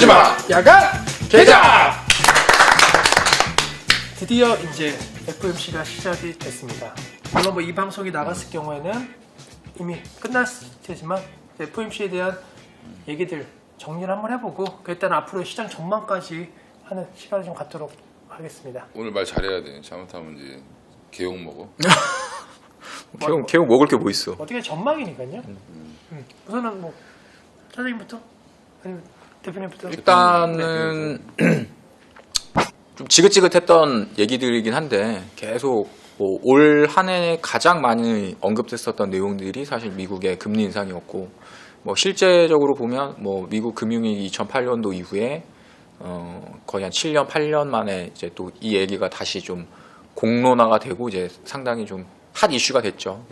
마지막 야간 개장! 드디어 이제 FOMC가 시작이 됐습니다. 물론 뭐 이 방송이 나갔을 경우에는 이미 끝났을 테지만 FOMC에 대한 얘기들 정리를 한번 해보고 일단 앞으로 시장 전망까지 하는 시간을 좀 갖도록 하겠습니다. 오늘 말 잘해야 돼. 잘못하면 이제 개욕 먹어. 개용 먹을 게 뭐 있어? 어떻게 전망이니까요. 우선은 뭐 차장님부터 아니면 대표님부터. 일단은 좀 지긋지긋했던 얘기들이긴 한데 계속 뭐 올 한 해 가장 많이 언급됐었던 내용들이 사실 미국의 금리 인상이었고, 뭐 실제적으로 보면 뭐 미국 금융위기 2008년도 이후에 거의 한 7년 8년 만에 이제 또 이 얘기가 다시 좀 공론화가 되고 이제 상당히 좀 핫 이슈가 됐죠.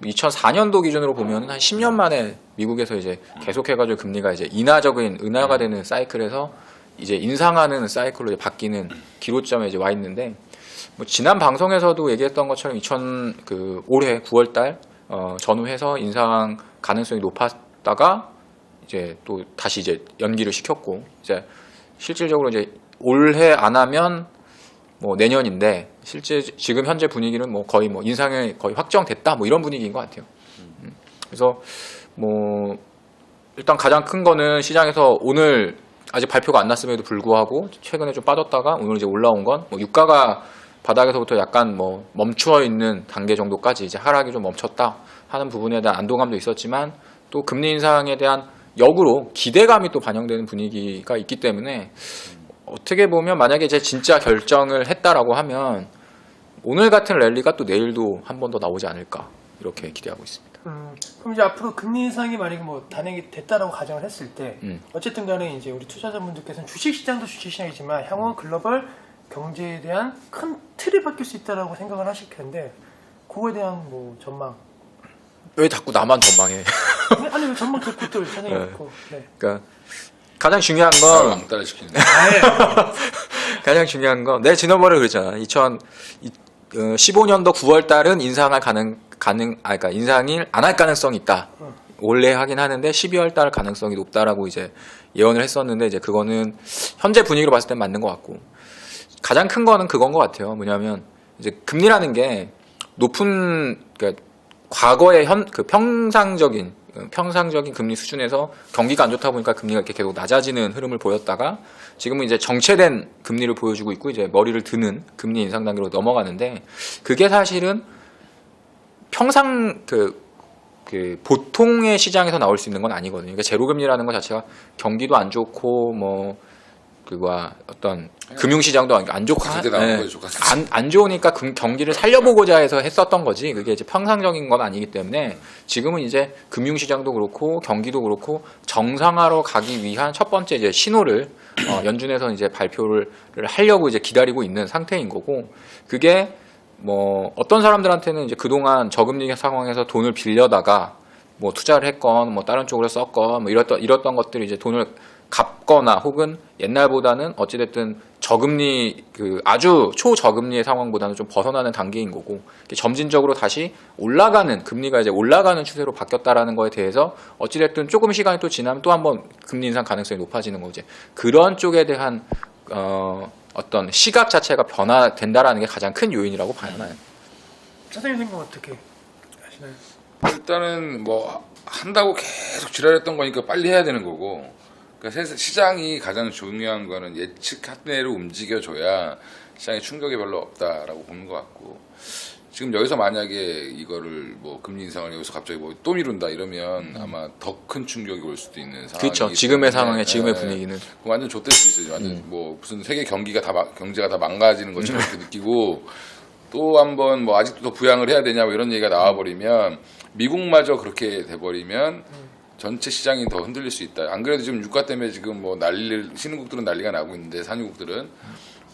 2004년도 기준으로 보면 한 10년 만에 미국에서 이제 계속해가지고 금리가 이제 은하가 되는 사이클에서 이제 인상하는 사이클로 이제 바뀌는 기로점에 이제 와 있는데, 뭐 지난 방송에서도 얘기했던 것처럼 올해 9월달 전후해서 인상 가능성이 높았다가 이제 또 다시 이제 연기를 시켰고, 이제 실질적으로 이제 올해 안 하면 뭐 내년인데 실제 지금 현재 분위기는 뭐 거의 뭐 인상이 거의 확정됐다 뭐 이런 분위기인 것 같아요. 그래서 뭐 일단 가장 큰 거는 시장에서 오늘 아직 발표가 안 났음에도 불구하고 최근에 좀 빠졌다가 오늘 이제 올라온 건 뭐 유가가 바닥에서부터 약간 뭐 멈추어 있는 단계 정도까지 이제 하락이 좀 멈췄다 하는 부분에 대한 안도감도 있었지만, 또 금리 인상에 대한 역으로 기대감이 또 반영되는 분위기가 있기 때문에 어떻게 보면 만약에 이제 진짜 결정을 했다라고 하면 오늘 같은 랠리가 또 내일도 한 번 더 나오지 않을까 이렇게 기대하고 있습니다. 그럼 이제 앞으로 금리 인상이 만약에 뭐 단행이 됐다라고 가정을 했을 때 어쨌든 간에 이제 우리 투자자분들께서는 주식시장도 주식시장이지만 향후 글로벌 경제에 대한 큰 틀이 바뀔 수 있다라고 생각을 하실 텐데, 그거에 대한 뭐 전망. 왜 자꾸 나만 전망해? 아니 왜 전망 듣고 차장님 있고. 네. 그러니까 가장 중요한 나를 건 왕따를 시키는. 가장 중요한 건 내 지난번에 그랬잖아. 2015년도 9월 달은 인상을 그러니까 인상을 안 할 가능성이 있다. 원래 하긴 하는데 12월 달 가능성이 높다라고 이제 예언을 했었는데, 이제 그거는 현재 분위기로 봤을 땐 맞는 것 같고, 가장 큰 거는 그건 것 같아요. 뭐냐면 이제 금리라는 게 높은, 그러니까 과거의 평상적인 금리 수준에서 경기가 안 좋다 보니까 금리가 이렇게 계속 낮아지는 흐름을 보였다가 지금은 이제 정체된 금리를 보여주고 있고 이제 머리를 드는 금리 인상 단계로 넘어가는데, 그게 사실은 보통의 시장에서 나올 수 있는 건 아니거든요. 그러니까 제로금리라는 것 자체가 경기도 안 좋고 뭐 어떤 금융시장도 안 좋고 안 좋으니까 경기를 살려보고자 해서 했었던 거지, 그게 이제 평상적인 건 아니기 때문에 지금은 이제 금융시장도 그렇고 경기도 그렇고 정상화로 가기 위한 첫 번째 이제 신호를 연준에서 이제 발표를 하려고 이제 기다리고 있는 상태인 거고, 그게 뭐 어떤 사람들한테는 이제 그동안 저금리 상황에서 돈을 빌려다가 뭐 투자를 했건 뭐 다른 쪽으로 썼건 뭐 이랬던 것들이 이제 돈을 갚거나 혹은 옛날보다는 어찌됐든 저금리 아주 초저금리의 상황보다는 좀 벗어나는 단계인 거고, 점진적으로 다시 금리가 이제 올라가는 추세로 바뀌었다라는 거에 대해서 어찌됐든 조금 시간이 또 지나면 또 한번 금리 인상 가능성이 높아지는 거지. 그런 쪽에 대한 어떤 시각 자체가 변화된다라는 게 가장 큰 요인이라고 봐요. 차장님 생각 어떻게 하시나요? 일단은 뭐 한다고 계속 지랄했던 거니까 빨리 해야 되는 거고, 그러니까 시장이 가장 중요한 거는 예측한 대로 움직여줘야 시장에 충격이 별로 없다라고 보는 것 같고, 지금 여기서 만약에 이거를 뭐 금리 인상을 여기서 갑자기 뭐 또 미룬다 이러면 아마 더 큰 충격이 올 수도 있는 상황이. 그렇죠. 지금의 상황에 지금의 분위기는 완전 좆될 수 있어요. 완전 뭐 무슨 세계 경제가 다 망가지는 것처럼 이렇게 느끼고, 또 한번 뭐 아직도 더 부양을 해야 되냐 뭐 이런 얘기가 나와버리면 미국마저 그렇게 돼버리면 전체 시장이 더 흔들릴 수 있다. 안 그래도 지금 유가 때문에 지금 뭐 신흥국들은 난리가 나고 있는데 산유국들은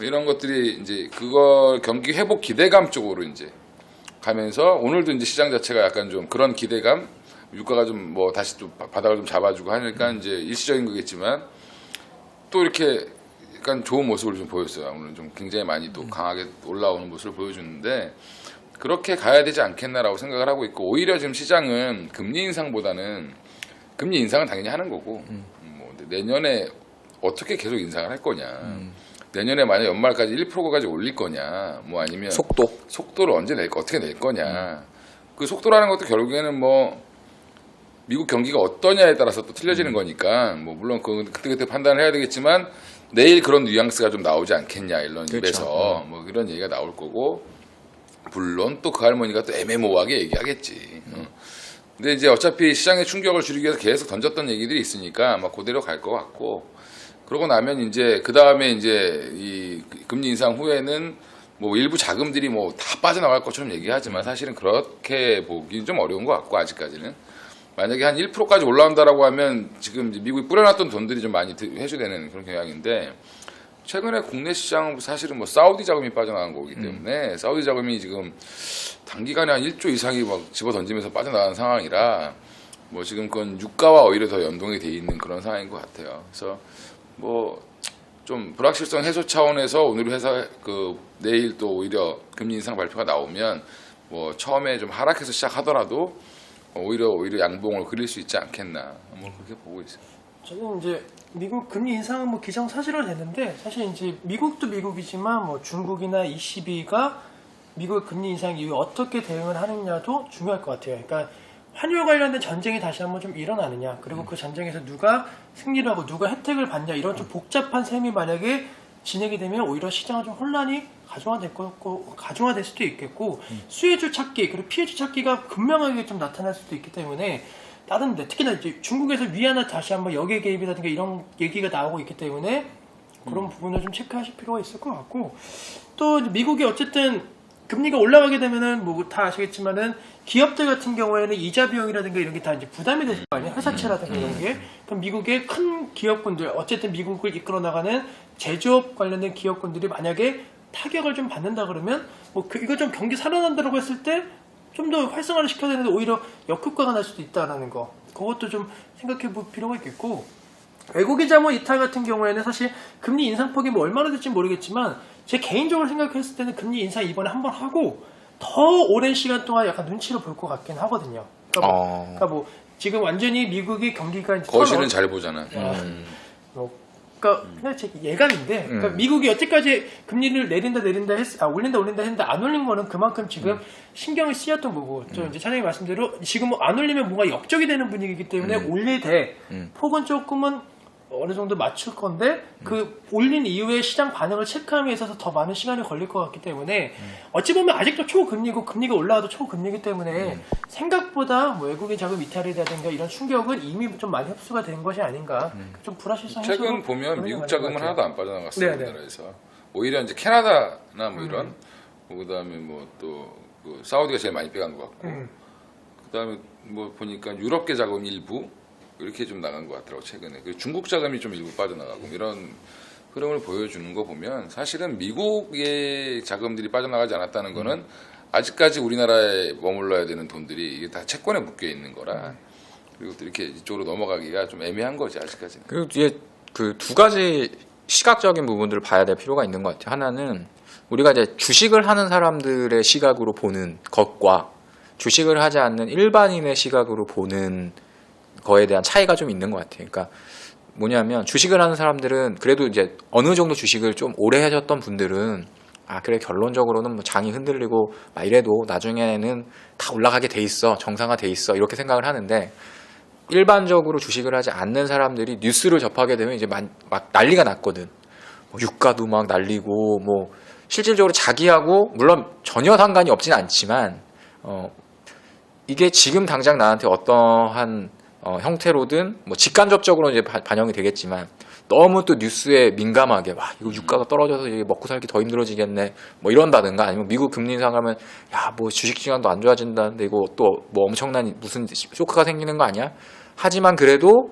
이런 것들이 이제 그거 경기 회복 기대감 쪽으로 이제 가면서, 오늘도 이제 시장 자체가 약간 좀 그런 기대감, 유가가 좀 뭐 다시 또 바닥을 좀 잡아주고 하니까 이제 일시적인 거겠지만 또 이렇게 약간 좋은 모습을 좀 보였어요. 오늘 좀 굉장히 많이 또 강하게 올라오는 모습을 보여주는데, 그렇게 가야 되지 않겠나라고 생각을 하고 있고, 오히려 지금 시장은 금리 인상보다는 금리 인상은 당연히 하는 거고, 뭐 내년에 어떻게 계속 인상을 할 거냐. 내년에 만약 연말까지 1%까지 올릴 거냐. 뭐 아니면 속도를 언제 어떻게 낼 거냐. 그 속도라는 것도 결국에는 뭐 미국 경기가 어떠냐에 따라서 또 틀려지는 거니까 뭐 물론 그때 판단을 해야 되겠지만 내일 그런 뉘앙스가 좀 나오지 않겠냐 이런 입에서 그렇죠. 뭐 이런 얘기가 나올 거고 물론 또 그 할머니가 또 애매모호하게 얘기하겠지. 근데 이제 어차피 시장의 충격을 줄이기 위해서 계속 던졌던 얘기들이 있으니까 아마 그대로 갈 것 같고 그러고 나면 이제 그 다음에 이제 이 금리 인상 후에는 뭐 일부 자금들이 뭐 다 빠져나갈 것처럼 얘기하지만 사실은 그렇게 보기는 좀 어려운 것 같고 아직까지는 만약에 한 1%까지 올라온다라고 하면 지금 이제 미국이 뿌려놨던 돈들이 좀 많이 회수되는 그런 경향인데 최근에 국내 시장은 사실은 뭐 사우디 자금이 빠져나간 거기 때문에 사우디 자금이 지금 단기간에 한 1조 이상이 막 집어 던지면서 빠져나가는 상황이라 뭐 지금 그건 유가와 오히려 더 연동이 돼 있는 그런 상황인 것 같아요. 그래서 뭐 좀 불확실성 해소 차원에서 오늘 회사 내일 또 오히려 금리 인상 발표가 나오면 뭐 처음에 좀 하락해서 시작하더라도 오히려 양봉을 그릴 수 있지 않겠나 뭐 그렇게 보고 있어요. 저는 이제 미국 금리 인상은 뭐 기정사실화 되는데 사실 이제 미국도 미국이지만 뭐 중국이나 ECB가 미국의 금리 인상 이후에 어떻게 대응을 하느냐도 중요할 것 같아요. 그러니까 환율 관련된 전쟁이 다시 한번 좀 일어나느냐, 그리고 그 전쟁에서 누가 승리를 하고 누가 혜택을 받냐 이런 좀 복잡한 셈이 만약에 진행이 되면 오히려 시장은 좀 혼란이 가중화될 수도 있겠고 수혜주 찾기 그리고 피해주 찾기가 극명하게 좀 나타날 수도 있기 때문에 다른 데 특히나 이제 중국에서 위안화 다시 한번 역외 개입이라든가 이런 얘기가 나오고 있기 때문에 그런 부분을 좀 체크하실 필요가 있을 것 같고 또 미국이 어쨌든 금리가 올라가게 되면은 뭐 다 아시겠지만은 기업들 같은 경우에는 이자 비용이라든가 이런 게 다 이제 부담이 되실 거 아니에요. 회사채라든가 이런 게. 그럼 미국의 큰 기업군들 어쨌든 미국을 이끌어 나가는 제조업 관련된 기업군들이 만약에 타격을 좀 받는다 그러면 뭐 이거 좀 경기 살아난다고 했을 때 좀 더 활성화를 시켜야 되는데 오히려 역효과가 날 수도 있다라는 거. 그것도 좀 생각해 볼 필요가 있겠고 외국인 자본 이탈 같은 경우에는 사실 금리 인상폭이 뭐 얼마나 될지 모르겠지만 제 개인적으로 생각했을 때는 금리 인상 이번에 한번 하고 더 오랜 시간 동안 약간 눈치를 볼 것 같긴 하거든요. 그러니까 뭐 지금 완전히 미국의 경기가 이제 거실은 잘 보잖아. 그러니까 그냥 제 예감인데, 그러니까 미국이 여태까지 금리를 올린다 했는데 안 올린 거는 그만큼 지금 신경이 쓰였던 거고, 저 이제 차장님 말씀대로 지금 뭐 안 올리면 뭔가 역적이 되는 분위기이기 때문에 올릴 때 폭은 조금은 어느 정도 맞출 건데 그 올린 이후에 시장 반응을 체크함에 있어서 더 많은 시간이 걸릴 것 같기 때문에 어찌 보면 아직도 초금리고 금리가 올라와도 초금리이기 때문에 생각보다 뭐 외국인 자금 이탈이라든가 이런 충격은 이미 좀 많이 흡수가 된 것이 아닌가 좀 불확실성 최근 보면 미국 자금은 하나도 안 빠져나갔어요. 우리나라에서 오히려 이제 캐나다나 뭐 이런 그다음에 뭐 또 사우디가 제일 많이 빼간 것 같고 그다음에 뭐 보니까 유럽계 자금 일부 이렇게 좀 나간 것 같더라고 최근에. 그리고 중국 자금이 좀 일부 빠져나가고 이런 흐름을 보여주는 거 보면 사실은 미국의 자금들이 빠져나가지 않았다는 거는 아직까지 우리나라에 머물러야 되는 돈들이 이게 다 채권에 묶여 있는 거라 그리고 또 이렇게 이쪽으로 넘어가기가 좀 애매한 거지 아직까지는. 그리고 뒤에 그 두 가지 시각적인 부분들을 봐야 될 필요가 있는 것 같아요. 하나는 우리가 이제 주식을 하는 사람들의 시각으로 보는 것과 주식을 하지 않는 일반인의 시각으로 보는 거에 대한 차이가 좀 있는 것 같아요. 그러니까 뭐냐면 주식을 하는 사람들은 그래도 이제 어느 정도 주식을 좀 오래 하셨던 분들은 아 그래 결론적으로는 뭐 장이 흔들리고 막 이래도 나중에는 다 올라가게 돼 있어 정상화 돼 있어 이렇게 생각을 하는데 일반적으로 주식을 하지 않는 사람들이 뉴스를 접하게 되면 이제 막 난리가 났거든. 뭐 유가도 막 날리고 뭐 실질적으로 자기하고 물론 전혀 상관이 없진 않지만 이게 지금 당장 나한테 어떠한 형태로든 뭐 직간접적으로 이제 반영이 되겠지만 너무 또 뉴스에 민감하게 와 이거 유가가 떨어져서 이게 먹고 살기 더 힘들어지겠네 뭐 이런다든가 아니면 미국 금리 인상하면 야 뭐 주식 시장도 안 좋아진다는데 이거 또 뭐 엄청난 무슨 쇼크가 생기는 거 아니야? 하지만 그래도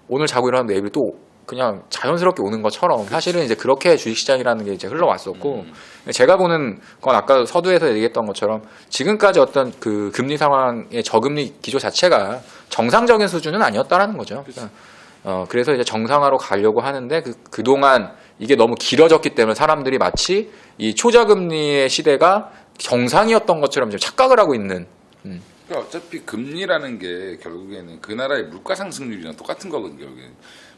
오늘 자고 일어나면 내일 또 그냥 자연스럽게 오는 것처럼 사실은 이제 그렇게 주식시장이라는 게 이제 흘러왔었고 제가 보는 건 아까 서두에서 얘기했던 것처럼 지금까지 어떤 그 금리 상황의 저금리 기조 자체가 정상적인 수준은 아니었다라는 거죠. 그래서 이제 정상화로 가려고 하는데 그동안 이게 너무 길어졌기 때문에 사람들이 마치 이 초저금리의 시대가 정상이었던 것처럼 이제 착각을 하고 있는. 그러니까 어차피 금리라는 게 결국에는 그 나라의 물가 상승률이랑 똑같은 거거든요. 결국에는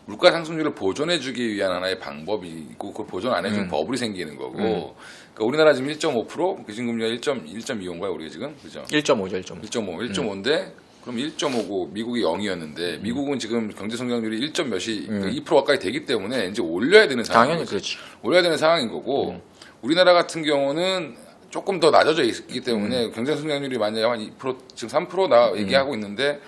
물가 상승률을 보존해주기 위한 하나의 방법이고 그걸 보존 안 해주면 버블이 생기는 거고. 그러니까 우리나라 지금 1.5% 기준금리가 1.25인가요? 우리가 지금 그죠? 1.5죠, 1.5인데 그럼 1.5고 미국이 0이었는데 미국은 지금 경제 성장률이 1. 몇이 2% 가까이 되기 때문에 이제 올려야 되는 상황. 당연히 그렇지. 올려야 되는 상황인 거고 우리나라 같은 경우는 조금 더 낮아져 있기 때문에 경제 성장률이 만약에 한 2% 지금 3% 얘기하고 있는데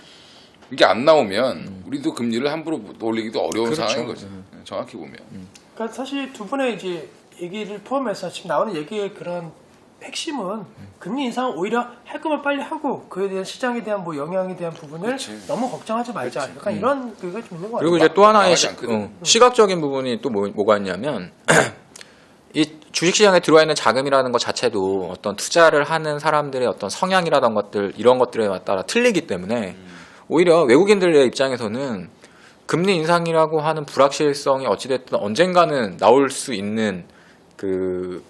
이게 안 나오면 우리도 금리를 함부로 올리기도 어려운 그렇죠. 상황인 거지. 정확히 보면. 그러니까 사실 두 분의 이제 얘기를 포함해서 지금 나오는 얘기의 그런 핵심은 금리 인상을 오히려 할 거면 빨리 하고 그에 대한 시장에 대한 뭐 영향에 대한 부분을 그렇지. 너무 걱정하지 말자. 약간 이런 그게 좀 있는 것 같아요. 그리고 이제 또 하나의 망하지 않거든. 시각적인 부분이 또 뭐가 있냐면 이 주식시장에 들어와 있는 자금이라는 것 자체도 어떤 투자를 하는 사람들의 어떤 성향이라던 것들 이런 것들에 따라 틀리기 때문에 오히려 외국인들의 입장에서는 금리 인상이라고 하는 불확실성이 어찌됐든 언젠가는 나올 수 있는 그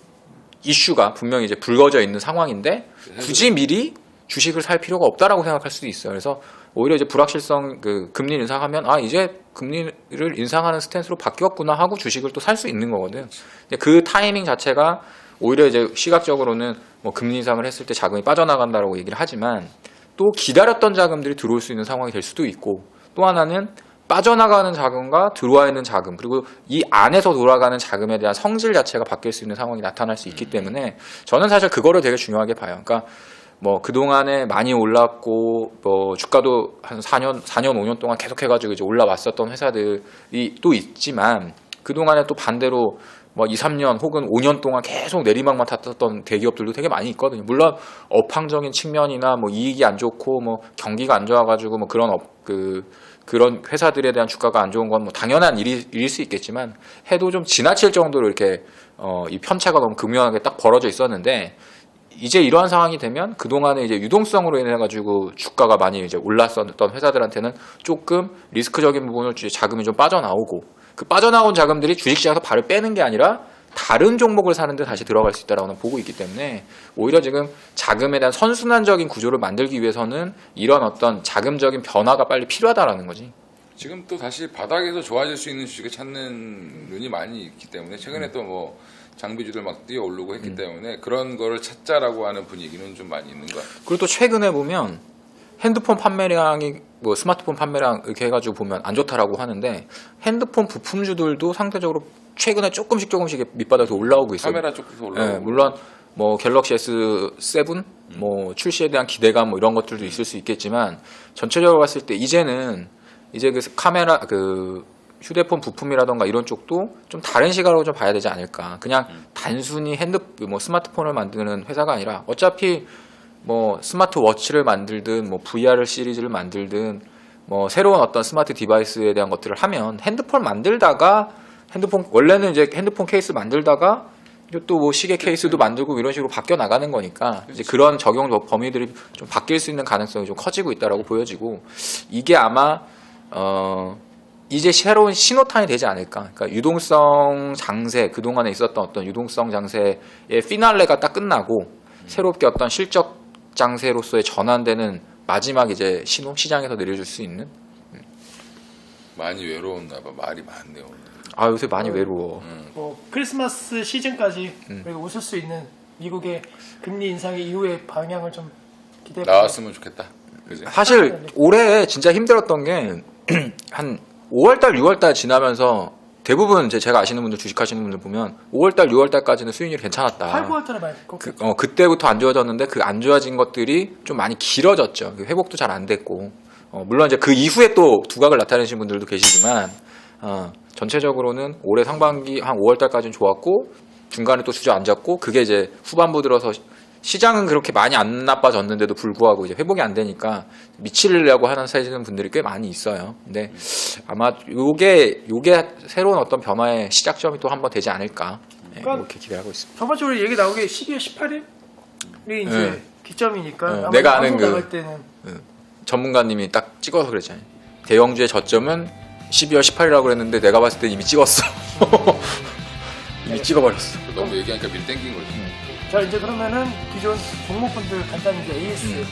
이슈가 분명히 이제 불거져 있는 상황인데 굳이 미리 주식을 살 필요가 없다라고 생각할 수도 있어요. 그래서 오히려 이제 불확실성 그 금리 인상하면 아 이제 금리를 인상하는 스탠스로 바뀌었구나 하고 주식을 또 살 수 있는 거거든. 근데 그 타이밍 자체가 오히려 이제 시각적으로는 뭐 금리 인상을 했을 때 자금이 빠져나간다라고 얘기를 하지만 또 기다렸던 자금들이 들어올 수 있는 상황이 될 수도 있고 또 하나는 빠져나가는 자금과 들어와 있는 자금 그리고 이 안에서 돌아가는 자금에 대한 성질 자체가 바뀔 수 있는 상황이 나타날 수 있기 때문에 저는 사실 그거를 되게 중요하게 봐요. 그러니까 뭐 그동안에 많이 올랐고 뭐 주가도 한 4년 5년 동안 계속해가지고 이제 올라왔었던 회사들이 또 있지만 그동안에 또 반대로 뭐 2, 3년 혹은 5년 동안 계속 내리막만 탔었던 대기업들도 되게 많이 있거든요. 물론 업황적인 측면이나 뭐 이익이 안 좋고 뭐 경기가 안 좋아가지고 뭐 그런 회사들에 대한 주가가 안 좋은 건 뭐 당연한 일일 수 있겠지만 해도 좀 지나칠 정도로 이렇게 이 편차가 너무 극명하게 딱 벌어져 있었는데 이제 이러한 상황이 되면 그동안에 이제 유동성으로 인해 가지고 주가가 많이 이제 올랐었던 회사들한테는 조금 리스크적인 부분을 자금이 좀 빠져나오고 그 빠져나온 자금들이 주식시장에서 발을 빼는 게 아니라 다른 종목을 사는데 다시 들어갈 수 있다라고 보고 있기 때문에 오히려 지금 자금에 대한 선순환적인 구조를 만들기 위해서는 이런 어떤 자금적인 변화가 빨리 필요하다라는 거지. 지금 또 다시 바닥에서 좋아질 수 있는 주식을 찾는 눈이 많이 있기 때문에 최근에 또 뭐 장비주들 막 뛰어 오르고 했기 때문에 그런 거를 찾자라고 하는 분위기는 좀 많이 있는 것 같아요. 그리고 또 최근에 보면 핸드폰 판매량이 뭐 스마트폰 판매량 이렇게 해가지고 보면 안 좋다라고 하는데 핸드폰 부품주들도 상대적으로 최근에 조금씩 밑바닥에서 올라오고 있어요. 카메라 쪽에서 올라오고. 네, 물론 뭐 갤럭시 S7 뭐 출시에 대한 기대감 뭐 이런 것들도 있을 수 있겠지만 전체적으로 봤을 때 이제는 이제 그 카메라 그 휴대폰 부품이라던가 이런 쪽도 좀 다른 시각으로 좀 봐야 되지 않을까. 그냥 단순히 뭐 스마트폰을 만드는 회사가 아니라 어차피 뭐 스마트워치를 만들든 뭐 VR 시리즈를 만들든 뭐 새로운 어떤 스마트 디바이스에 대한 것들을 하면 핸드폰 만들다가 원래는 이제 핸드폰 케이스 만들다가 또 뭐 시계 케이스도 만들고 이런 식으로 바뀌어 나가는 거니까 이제 그런 적용 범위들이 좀 바뀔 수 있는 가능성이 좀 커지고 있다라고 보여지고 이게 아마 이제 새로운 신호탄이 되지 않을까. 그러니까 유동성 장세 그동안에 있었던 어떤 유동성 장세의 피날레가 딱 끝나고 새롭게 어떤 실적 장세로서의 전환되는 마지막 이제 신호 시장에서 내려줄 수 있는. 많이 외로웠나 봐. 말이 많네요. 오늘. 아 요새 많이 외로워. 뭐 크리스마스 시즌까지 우리가 웃을 수 있는 미국의 금리 인상 이후의 방향을 좀 기대해 나왔으면 좋겠다. 그지? 사실 올해 진짜 힘들었던 게 한 5월달, 6월달 지나면서 대부분 제가 아시는 분들 주식하시는 분들 보면 5월달, 6월달까지는 수익률이 괜찮았다. 8, 9월달에 많이 꺾였죠. 그때부터 안 좋아졌는데 그 안 좋아진 것들이 좀 많이 길어졌죠. 회복도 잘 안 됐고 물론 이제 그 이후에 또 두각을 나타내신 분들도 계시지만 전체적으로는 올해 상반기 한 5월달까지는 좋았고 중간에 또 주저앉았고 그게 이제 후반부 들어서 시장은 그렇게 많이 안 나빠졌는데도 불구하고 이제 회복이 안 되니까 미치려고 하시는 분들이 꽤 많이 있어요. 근데 아마 요게 새로운 어떤 변화의 시작점이 또 한번 되지 않을까 이렇게 기대하고 있습니다. 저번 주에 얘기 나오게 12월 18일이 이제 기점이니까 아마 내가 아는 방송 나갈 때는 전문가님이 딱 찍어서 그랬잖아요. 대형주의 저점은 12월 18일이라고 그랬는데 내가 봤을 때 이미 찍었어. 이미 찍어버렸어. 너무 얘기하니까 밀 땡긴 거지. 자 이제 그러면은 기존 종목분들 간단히 이제 AS,